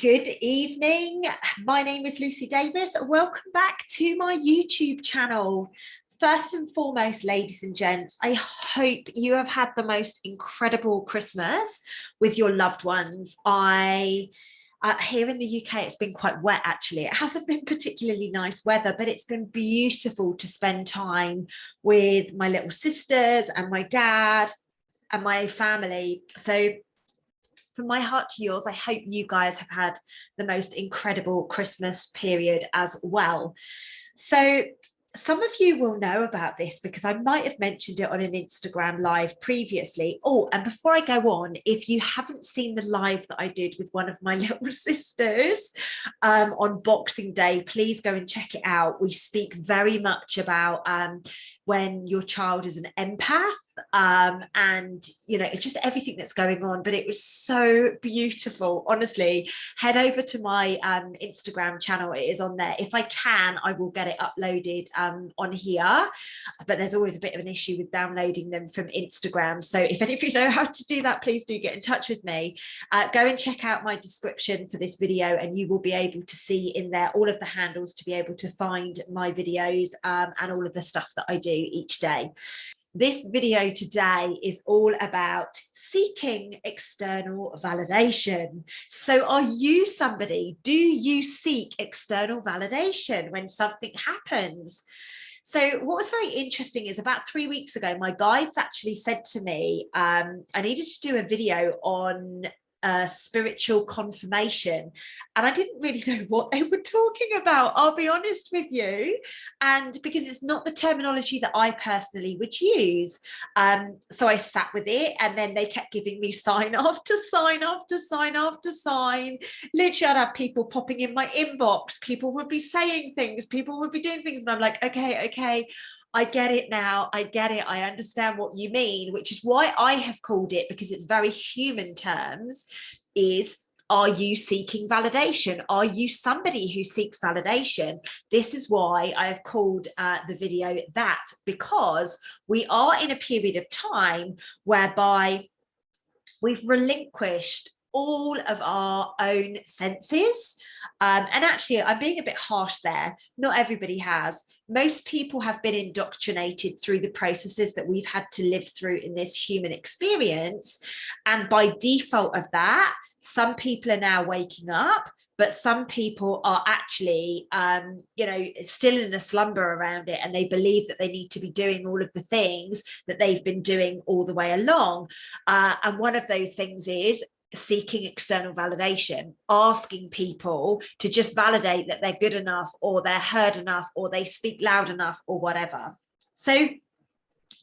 Good evening. My name is Lucy Davis. Welcome back to my YouTube channel. First and foremost, ladies and gents, I hope you have had the most incredible Christmas with your loved ones. Here in the UK, it's been quite wet, actually. It hasn't been particularly nice weather, but it's been beautiful to spend time with my little sisters and my dad and my family. So from my heart to yours, I hope you guys have had the most incredible Christmas period as well. So some of you will know about this because I might have mentioned it on an Instagram live previously. Oh, and before I go on, if you haven't seen the live that I did with one of my little sisters on Boxing Day, please go and check it out. We speak very much about when your child is an empath, and you know, it's just everything that's going on, but it was so beautiful. Honestly, head over to my Instagram channel. It is on there. If I can, I will get it uploaded on here, but there's always a bit of an issue with downloading them from Instagram. So if any of you know how to do that, please do get in touch with me. Go and check out my description for this video, and you will be able to see in there all of the handles to be able to find my videos and all of the stuff that I do each day. This video today is all about seeking external validation. So are you somebody, do you seek external validation when something happens? So what was very interesting is about 3 weeks ago, my guides actually said to me, I needed to do a video on spiritual confirmation, and I didn't really know what they were talking about, I'll be honest with you, and because it's not the terminology that I personally would use. So I sat with it, and then they kept giving me sign after sign after sign after sign. Literally, I'd have people popping in my inbox, people would be saying things, people would be doing things, and I'm like, okay, I get it now. I get it. I understand what you mean, which is why I have called it, because it's very human terms, is, are you seeking validation? Are you somebody who seeks validation? This is why I have called the video that, because we are in a period of time whereby we've relinquished all of our own senses. And actually, I'm being a bit harsh there. Not everybody has. Most people have been indoctrinated through the processes that we've had to live through in this human experience. And by default of that, some people are now waking up, but some people are actually, still in a slumber around it, and they believe that they need to be doing all of the things that they've been doing all the way along. And one of those things is seeking external validation, asking people to just validate that they're good enough, or they're heard enough, or they speak loud enough, or whatever. So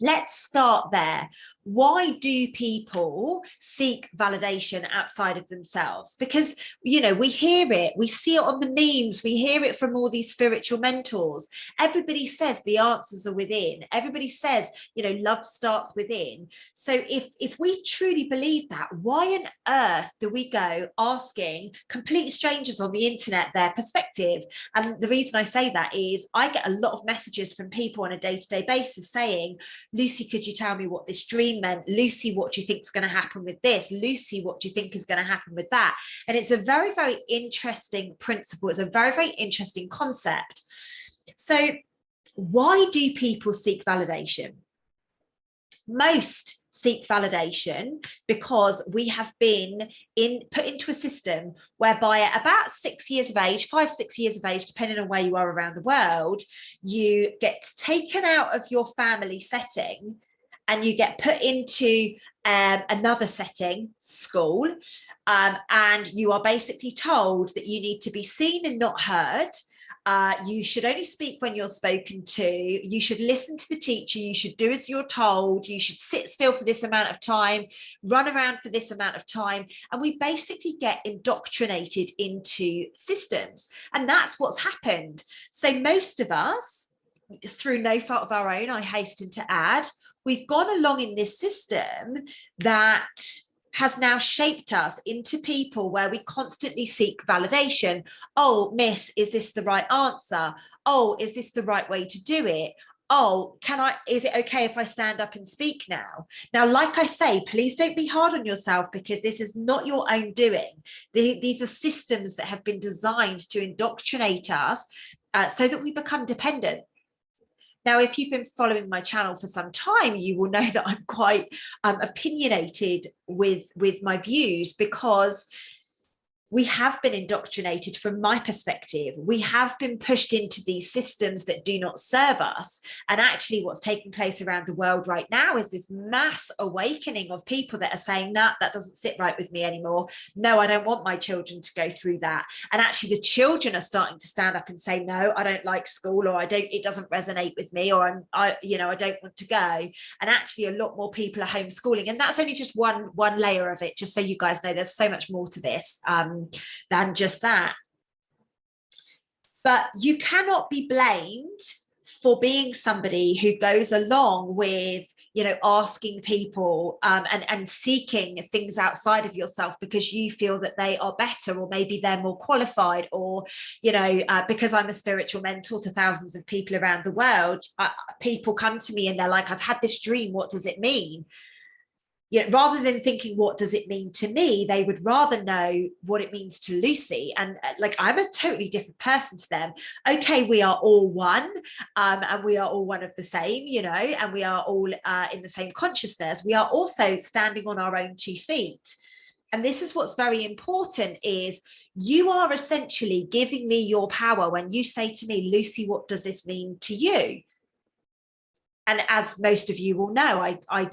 let's start there. Why do people seek validation outside of themselves? Because, you know, we hear it, we see it on the memes, we hear it from all these spiritual mentors. Everybody says the answers are within. Everybody says, you know, love starts within. So if we truly believe that, why on earth do we go asking complete strangers on the internet their perspective? And the reason I say that is I get a lot of messages from people on a day-to-day basis saying, Lucy, could you tell me what this dream meant? Lucy, what do you think is going to happen with this? Lucy, what do you think is going to happen with that? And it's a very, very interesting principle. It's a very, very interesting concept. So why do people seek validation? Most seek validation because we have been put into a system whereby at about 6 years of age, 5-6 years of age, depending on where you are around the world, you get taken out of your family setting and you get put into another setting, school, and you are basically told that you need to be seen and not heard. You should only speak when you're spoken to. You should listen to the teacher. You should do as you're told. You should sit still for this amount of time, run around for this amount of time. And we basically get indoctrinated into systems. And that's what's happened. So most of us, through no fault of our own, I hasten to add, we've gone along in this system that has now shaped us into people where we constantly seek validation. Oh, miss, is this the right answer? Oh, is this the right way to do it? oh, is it okay if I stand up and speak now? Now, like I say, please don't be hard on yourself, because this is not your own doing. These are systems that have been designed to indoctrinate us so that we become dependent. Now, if you've been following my channel for some time, you will know that I'm quite opinionated with my views, because we have been indoctrinated. From my perspective, we have been pushed into these systems that do not serve us. And actually what's taking place around the world right now is this mass awakening of people that are saying, nah, that doesn't sit right with me anymore. No, I don't want my children to go through that. And actually the children are starting to stand up and say, no, I don't like school, or it doesn't resonate with me, or I don't want to go. And actually a lot more people are homeschooling. And that's only just one layer of it, just so you guys know there's so much more to this than just that. But you cannot be blamed for being somebody who goes along with, asking people and seeking things outside of yourself because you feel that they are better, or maybe they're more qualified, or, because I'm a spiritual mentor to thousands of people around the world, people come to me and they're like, I've had this dream, what does it mean? Rather than thinking, what does it mean to me, they would rather know what it means to Lucy. And like, I'm a totally different person to them. Okay, we are all one, and we are all one of the same, and we are all in the same consciousness. We are also standing on our own 2 feet. And this is what's very important, is you are essentially giving me your power when you say to me, Lucy, what does this mean to you? And as most of you will know, I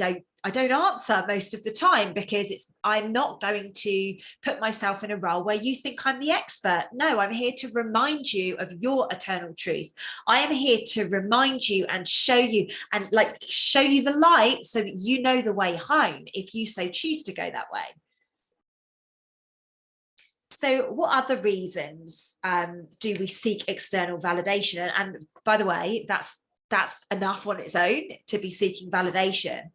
don't answer most of the time, because I'm not going to put myself in a role where you think I'm the expert. No, I'm here to remind you of your eternal truth. I am here to remind you and show you the light, so that you know the way home, if you so choose to go that way. So what other reasons do we seek external validation? And by the way, that's enough on its own to be seeking validation.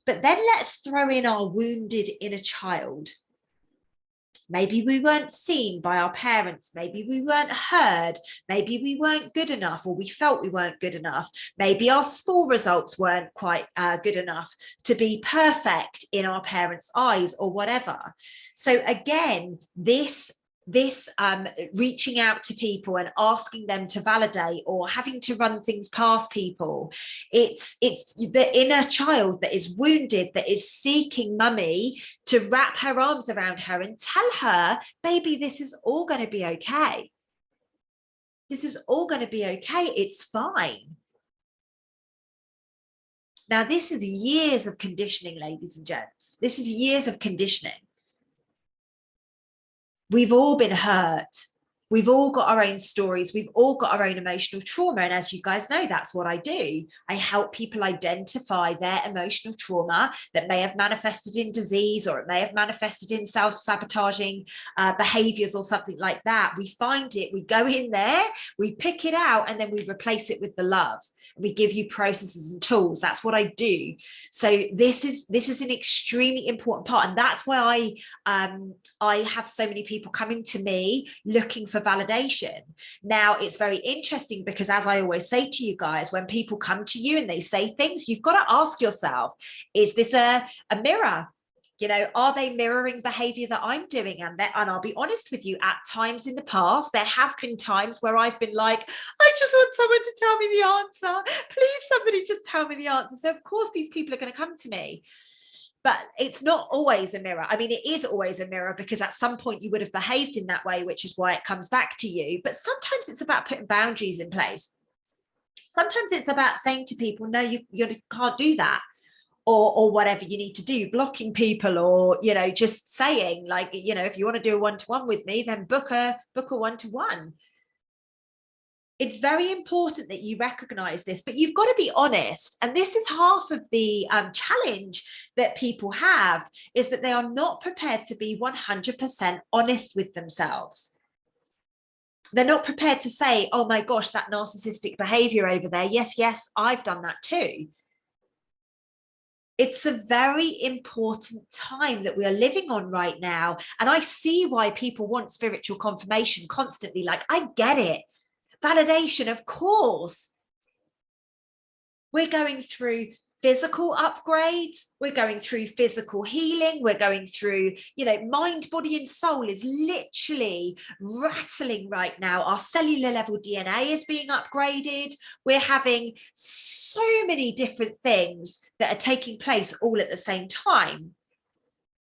But then let's throw in our wounded inner child. Maybe we weren't seen by our parents. Maybe we weren't heard. Maybe we weren't good enough, or we felt we weren't good enough. Maybe our school results weren't quite good enough to be perfect in our parents' eyes, or whatever. So again, this reaching out to people and asking them to validate, or having to run things past people, it's the inner child that is wounded, that is seeking mummy to wrap her arms around her and tell her, baby, this is all going to be okay. This is all going to be okay. It's fine. Now, this is years of conditioning, ladies and gents. This is years of conditioning. We've all been hurt. We've all got our own stories. We've all got our own emotional trauma. And as you guys know, that's what I do. I help people identify their emotional trauma that may have manifested in disease, or it may have manifested in self-sabotaging behaviors or something like that. We find it, we go in there, we pick it out, and then we replace it with the love. We give you processes and tools. That's what I do. So this is an extremely important part. And that's why I have so many people coming to me looking for validation. Now, it's very interesting, because as I always say to you guys, when people come to you and they say things, you've got to ask yourself, is this a mirror? Are they mirroring behavior that I'm doing? And I'll be honest with you, at times in the past, there have been times where I've been like, I just want someone to tell me the answer. Please, somebody just tell me the answer. So of course, these people are going to come to me. But it's not always a mirror. I mean, it is always a mirror, because at some point you would have behaved in that way, which is why it comes back to you. But sometimes it's about putting boundaries in place. Sometimes it's about saying to people, no, you can't do that, or whatever you need to do, blocking people, or, just saying, like, if you want to do a one-to-one with me, then book a one-to-one. It's very important that you recognize this, but you've got to be honest. And this is half of the challenge that people have, is that they are not prepared to be 100% honest with themselves. They're not prepared to say, oh my gosh, that narcissistic behavior over there. Yes, I've done that too. It's a very important time that we are living on right now. And I see why people want spiritual confirmation constantly. Like, I get it. Validation, of course. We're going through physical upgrades, we're going through physical healing, we're going through, you know, mind, body and soul is literally rattling right now. Our cellular level DNA is being upgraded. We're having so many different things that are taking place all at the same time.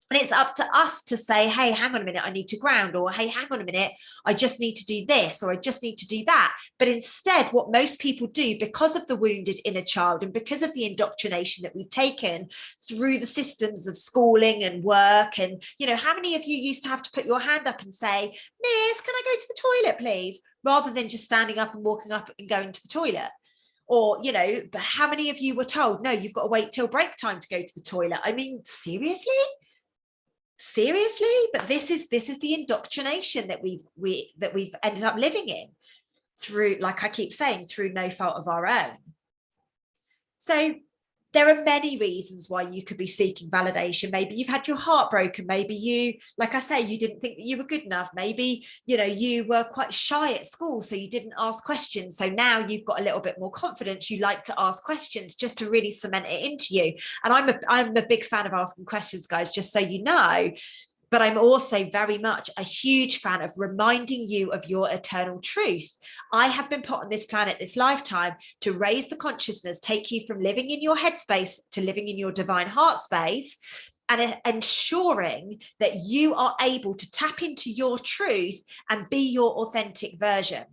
And it's up to us to say, hey, hang on a minute, I need to ground, or hey, hang on a minute, I just need to do this, or I just need to do that. But instead, what most people do, because of the wounded inner child and because of the indoctrination that we've taken through the systems of schooling and work, and, you know, how many of you used to have to put your hand up and say, Miss, can I go to the toilet, please? Rather than just standing up and walking up and going to the toilet. Or, you know, how many of you were told, no, you've got to wait till break time to go to the toilet? I mean, seriously? But this is the indoctrination that we've ended up living in through, like I keep saying, through no fault of our own. So there are many reasons why you could be seeking validation. Maybe you've had your heart broken. Maybe you, like I say, you didn't think that you were good enough. Maybe, you know, you were quite shy at school, so you didn't ask questions. So now you've got a little bit more confidence. You like to ask questions just to really cement it into you. And I'm a big fan of asking questions, guys, just so you know. But I'm also very much a huge fan of reminding you of your eternal truth. I have been put on this planet, this lifetime, to raise the consciousness, take you from living in your headspace to living in your divine heart space, and ensuring that you are able to tap into your truth and be your authentic version.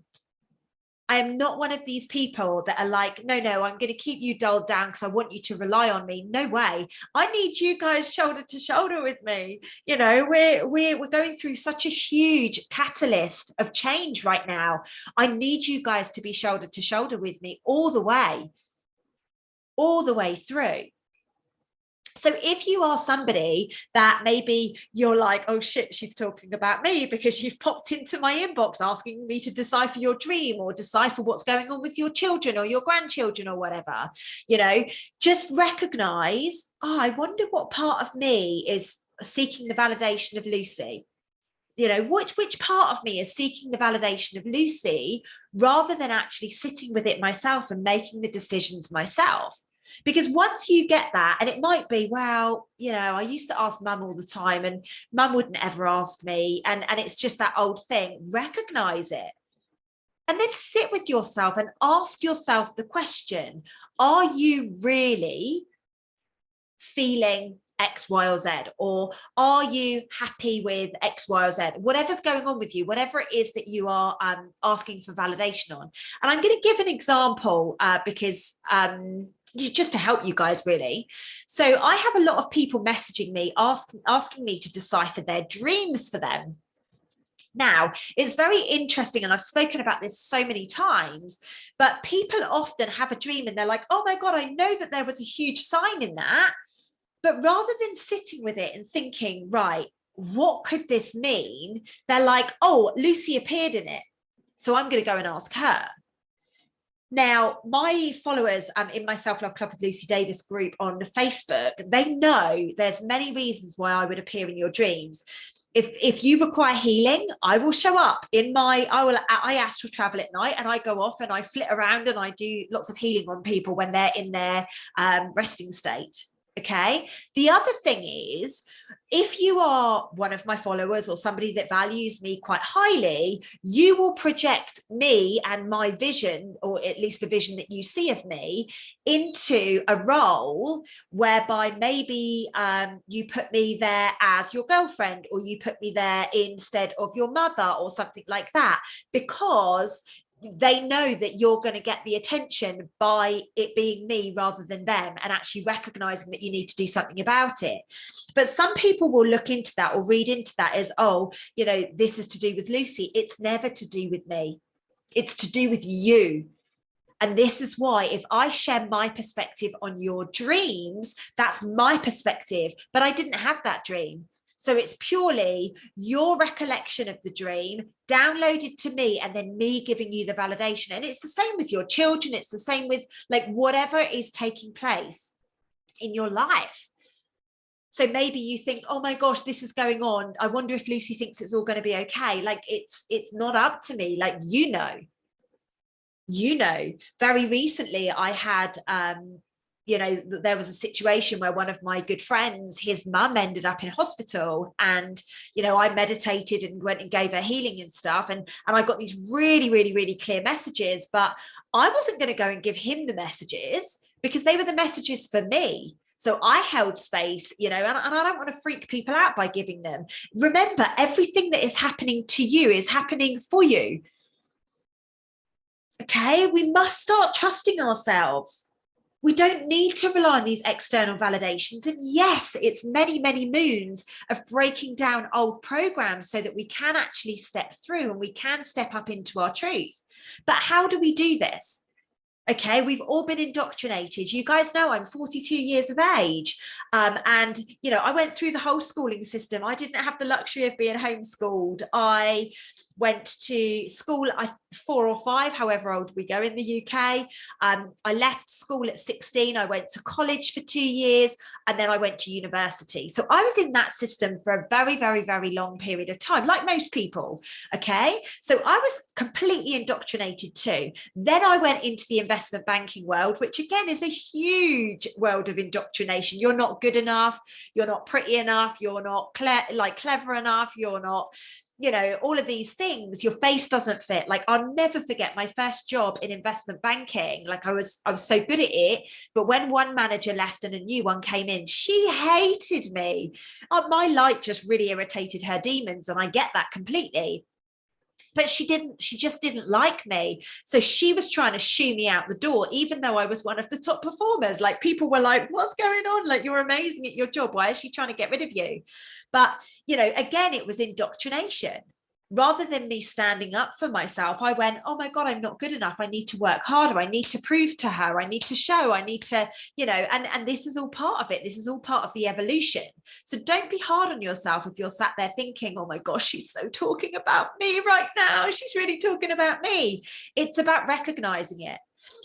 I am not one of these people that are like, no, I'm going to keep you dulled down because I want you to rely on me. No way. I need you guys shoulder to shoulder with me. You know, we're going through such a huge catalyst of change right now. I need you guys to be shoulder to shoulder with me all the way through. So if you are somebody that maybe you're like, oh shit, she's talking about me, because you've popped into my inbox asking me to decipher your dream or decipher what's going on with your children or your grandchildren or whatever, you know, just recognize, oh, I wonder what part of me is seeking the validation of Lucy. You know, which part of me is seeking the validation of Lucy rather than actually sitting with it myself and making the decisions myself. Because once you get that, and it might be, well, you know, I used to ask mum all the time and mum wouldn't ever ask me. And it's just that old thing. Recognize it. And then sit with yourself and ask yourself the question, are you really feeling X, Y, or Z? Or are you happy with X, Y, or Z? Whatever's going on with you, whatever it is that you are asking for validation on. And I'm going to give an example because just to help you guys, really. So I have a lot of people messaging me, asking me to decipher their dreams for them. Now, it's very interesting, and I've spoken about this so many times, but people often have a dream and they're like, oh my God, I know that there was a huge sign in that. But rather than sitting with it and thinking, right, what could this mean? They're like, oh, Lucy appeared in it, so I'm going to go and ask her. Now, my followers in my Self-Love Club with Lucy Davis group on Facebook, they know there's many reasons why I would appear in your dreams. If you require healing, I will show up I astral travel at night and I go off and I flit around and I do lots of healing on people when they're in their resting state. Okay. The other thing is, if you are one of my followers or somebody that values me quite highly, you will project me and my vision, or at least the vision that you see of me, into a role whereby maybe you put me there as your girlfriend, or you put me there instead of your mother or something like that, because they know that you're going to get the attention by it being me rather than them, and actually recognizing that you need to do something about it. But some people will look into that or read into that as, oh, you know, this is to do with Lucy. It's never to do with me. It's to do with you. And this is why, if I share my perspective on your dreams, that's my perspective, but I didn't have that dream. So it's purely your recollection of the dream downloaded to me, and then me giving you the validation. And it's the same with your children. It's the same with like whatever is taking place in your life. So maybe you think, oh my gosh, this is going on. I wonder if Lucy thinks it's all going to be okay. Like it's not up to me. Like, you know, Very recently I had, there was a situation where one of my good friends, his mum ended up in hospital, and, I meditated and went and gave her healing and stuff. And I got these really, really, really clear messages, but I wasn't going to go and give him the messages because they were the messages for me. So I held space, and I don't want to freak people out by giving them. Remember, everything that is happening to you is happening for you. Okay, we must start trusting ourselves. We don't need to rely on these external validations. And yes, it's many, many moons of breaking down old programs so that we can actually step through and we can step up into our truth. But how do we do this? Okay, we've all been indoctrinated. You guys know I'm 42 years of age. And, I went through the whole schooling system. I didn't have the luxury of being homeschooled. I went to school 4 or 5, however old we go in the UK. I left school at 16. I went to college for 2 years, and then I went to university. So I was in that system for a very, very, very long period of time, like most people. Okay, so I was completely indoctrinated too. Then I went into the investment banking world, which again is a huge world of indoctrination. You're not good enough. You're not pretty enough. You're not clever enough. You're not, all of these things. Your face doesn't fit. Like, I'll never forget my first job in investment banking. Like, I was so good at it, but when one manager left and a new one came in, she hated me. My light just really irritated her demons, and I get that completely. But she just didn't like me. So she was trying to shoo me out the door, even though I was one of the top performers. Like, people were like, what's going on? Like, you're amazing at your job. Why is she trying to get rid of you? But, again, it was indoctrination. Rather than me standing up for myself, I went, oh my God, I'm not good enough. I need to work harder. I need to prove to her. I need to show. I need to, and this is all part of it. This is all part of the evolution. So don't be hard on yourself if you're sat there thinking, oh my gosh, she's so talking about me right now. She's really talking about me. It's about recognizing it.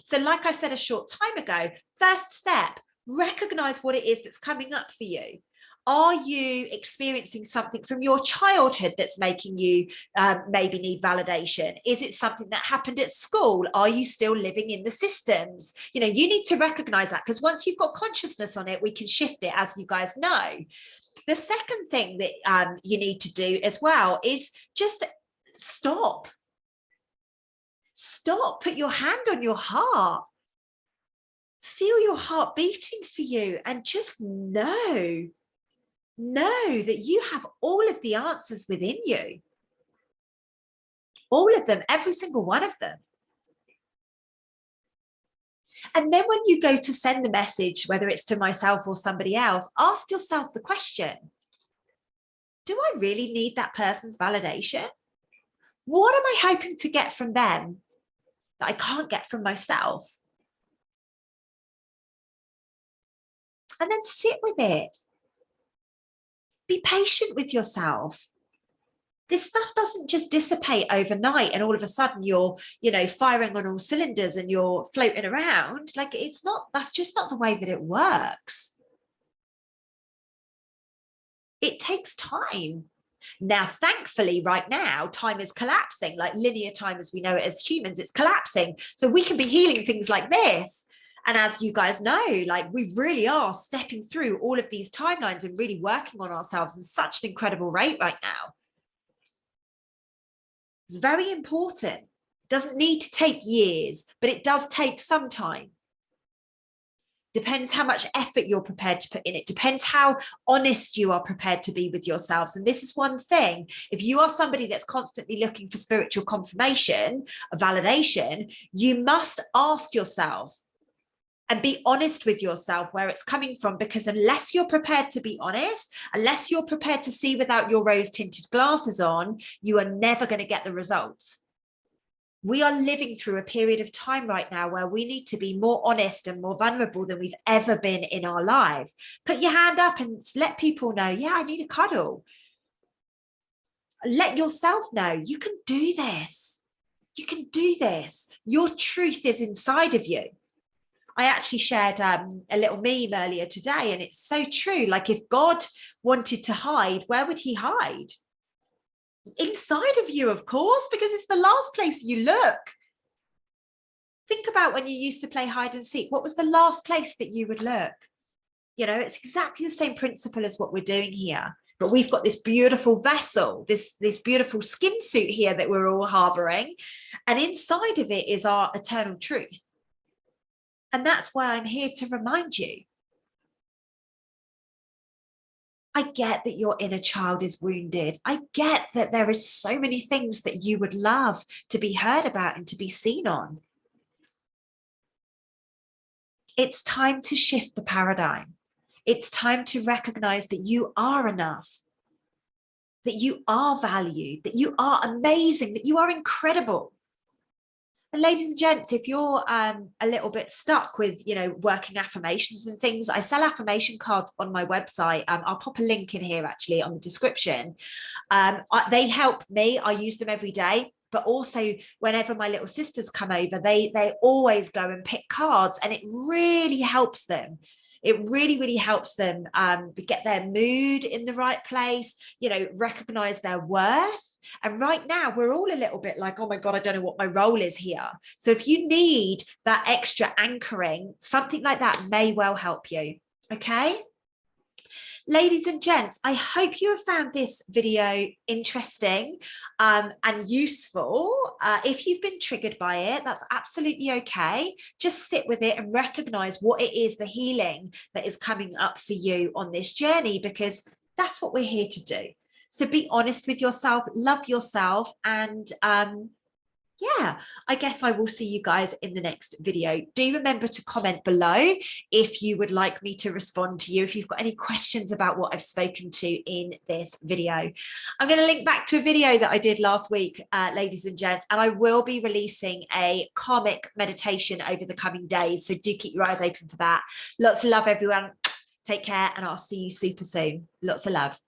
So like I said a short time ago, first step, recognize what it is that's coming up for you. Are you experiencing something from your childhood that's making you maybe need validation? Is it something that happened at school? Are you still living in the systems? You need to recognize that, because once you've got consciousness on it, we can shift it, as you guys know. The second thing that you need to do as well is just stop. Stop. Put your hand on your heart. Feel your heart beating for you, and just know that you have all of the answers within you. All of them, every single one of them. And then when you go to send the message, whether it's to myself or somebody else, ask yourself the question, do I really need that person's validation? What am I hoping to get from them that I can't get from myself? And then sit with it. Be patient with yourself. This stuff doesn't just dissipate overnight and all of a sudden you're, firing on all cylinders and you're floating around. Like, that's just not the way that it works. It takes time. Now, thankfully, right now, time is collapsing. Like, linear time as we know it as humans, it's collapsing. So we can be healing things like this. And as you guys know, like, we really are stepping through all of these timelines and really working on ourselves at such an incredible rate right now. It's very important. It doesn't need to take years, but it does take some time. Depends how much effort you're prepared to put in. It depends how honest you are prepared to be with yourselves. And this is one thing. If you are somebody that's constantly looking for spiritual confirmation, a validation, you must ask yourself and be honest with yourself where it's coming from, because unless you're prepared to be honest, unless you're prepared to see without your rose-tinted glasses on, you are never going to get the results. We are living through a period of time right now where we need to be more honest and more vulnerable than we've ever been in our life. Put your hand up and let people know, yeah, I need a cuddle. Let yourself know you can do this. You can do this. Your truth is inside of you. I actually shared a little meme earlier today, and it's so true. Like, if God wanted to hide, where would he hide? Inside of you, of course, because it's the last place you look. Think about when you used to play hide and seek. What was the last place that you would look? You know, it's exactly the same principle as what we're doing here. But we've got this beautiful vessel, this beautiful skin suit here that we're all harboring. And inside of it is our eternal truth. And that's why I'm here to remind you. I get that your inner child is wounded. I get that there is so many things that you would love to be heard about and to be seen on. It's time to shift the paradigm. It's time to recognize that you are enough, that you are valued, that you are amazing, that you are incredible. And ladies and gents, if you're a little bit stuck with, you know, working affirmations and things, I sell affirmation cards on my website. I'll pop a link in here actually on the description. They help me. I use them every day. But also whenever my little sisters come over, they always go and pick cards, and it really helps them. It really, really helps them get their mood in the right place, you know, recognize their worth. And right now we're all a little bit like, oh my God, I don't know what my role is here. So if you need that extra anchoring, something like that may well help you. Okay. Ladies and gents, I hope you have found this video interesting and useful. If you've been triggered by it, that's absolutely okay. Just sit with it and recognize what it is, the healing that is coming up for you on this journey, because that's what we're here to do. So be honest with yourself, love yourself, and yeah, I guess I will see you guys in the next video. Do remember to comment below if you would like me to respond to you, if you've got any questions about what I've spoken to in this video. I'm going to link back to a video that I did last week, ladies and gents, and I will be releasing a karmic meditation over the coming days. So do keep your eyes open for that. Lots of love, everyone. Take care, and I'll see you super soon. Lots of love.